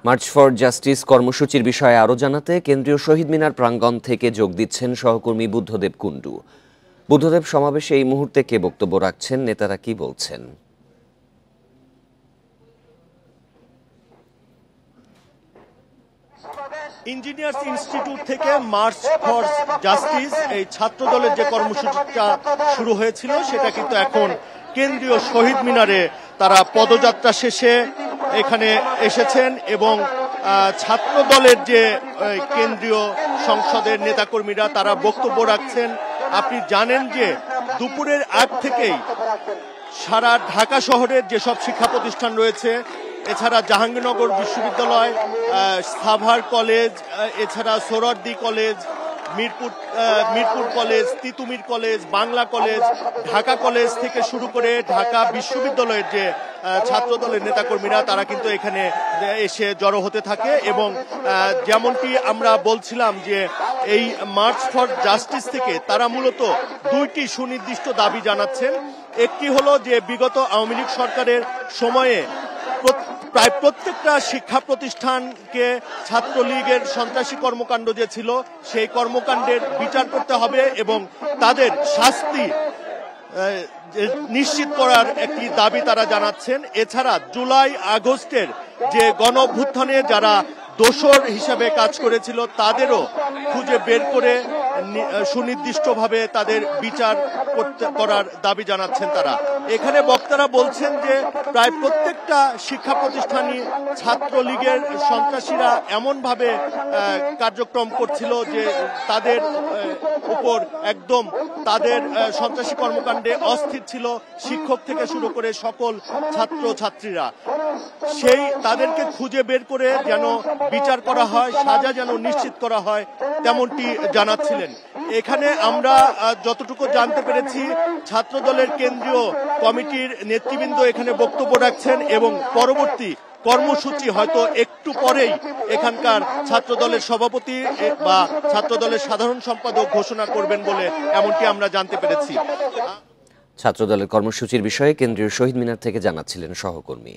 March for justice কর্মসূচির বিষয়ে আরও জানাতে কেন্দ্রীয় শহীদ মিনার প্রাঙ্গণ থেকে যোগ দিচ্ছেন সহকর্মী বুদ্ধদেব কুণ্ডু। বুদ্ধদেব, সমাবেশে এই মুহূর্তে কে বক্তব্য রাখছেন, নেতারা কি বলছেন? ইঞ্জিনিয়ার্স ইনস্টিটিউট থেকে মার্চ ফর জাস্টিস এই ছাত্র দলের যে কর্মসূচিটা শুরু হয়েছিল সেটা কিন্তু এখন কেন্দ্রীয় শহীদ মিনারে তারা পদযাত্রা শেষে এখানে এসেছেন এবং ছাত্র দলের যে কেন্দ্রীয় সংসদের নেতাকর্মীরা তারা বক্তব্য রাখছেন। আপনি জানেন যে দুপুরের আগ থেকেই সারা ঢাকা শহরের যেসব শিক্ষা প্রতিষ্ঠান রয়েছে, এছাড়া জাহাঙ্গীরনগর বিশ্ববিদ্যালয়, সাভার কলেজ, এছাড়া Suhrawardy college, Mirpur college, Titumir college, Bangla college, Dhaka college থেকে শুরু করে ঢাকা বিশ্ববিদ্যালয়ের যে ছাত্র দলের নেতাকর্মীরা তারা কিন্তু এখানে এসে জড়ো হতে থাকে। এবং যেমনটি আমরা বলছিলাম যে এই মার্চ ফর জাস্টিস থেকে তারা মূলত দুইটি সুনির্দিষ্ট দাবি জানাচ্ছেন। একটি হলো যে বিগত আওয়ামী লীগ সরকারের সময়ে প্রায় প্রত্যেকটা শিক্ষা প্রতিষ্ঠানকে ছাত্রলীগের সন্ত্রাসী কর্মকাণ্ড যে ছিল সেই কর্মকাণ্ডের বিচার করতে হবে এবং তাদের শাস্তি নিশ্চিত করার একটি দাবি তারা জানাচ্ছেন। এছাড়া জুলাই আগস্টের যে গণ অভ্যুত্থানে যারা দোষর হিসাবে কাজ করেছিল তাদেরও খুঁজে বের করে সুনির্দিষ্টভাবে তাদের বিচার করার দাবি জানাচ্ছেন তারা। এখানে বক্তারা বলছেন যে প্রায় প্রত্যেকটা শিক্ষা প্রতিষ্ঠানই ছাত্রলীগের সন্ত্রাসীরা এমনভাবে কার্যক্রম করছিল যে তাদের উপর একদম তাদের সন্ত্রাসী কর্মকাণ্ডে অস্থির ছিল শিক্ষক থেকে শুরু করে সকল ছাত্র ছাত্রীরা। সেই তাদেরকে খুঁজে বের করে যেন বিচার করা হয়, সাজা যেন নিশ্চিত করা হয়, তেমনটি জানাচ্ছিলেন। এখানে আমরা যতটুকু জানতে পেরেছি ছাত্র দলের কেন্দ্রীয় কমিটির নেতৃবৃন্দ এখানে বক্তব্য রাখছেন এবং পরবর্তী কর্মসূচি হয়তো একটু পরেই এখানকার ছাত্র দলের সভাপতি বা ছাত্র দলের সাধারণ সম্পাদক ঘোষণা করবেন বলে এমনটি আমরা জানতে পেরেছি। ছাত্র দলের কর্মসূচির বিষয়ে কেন্দ্রীয় শহীদ মিনার থেকে জানাচ্ছিলেন সহকর্মী।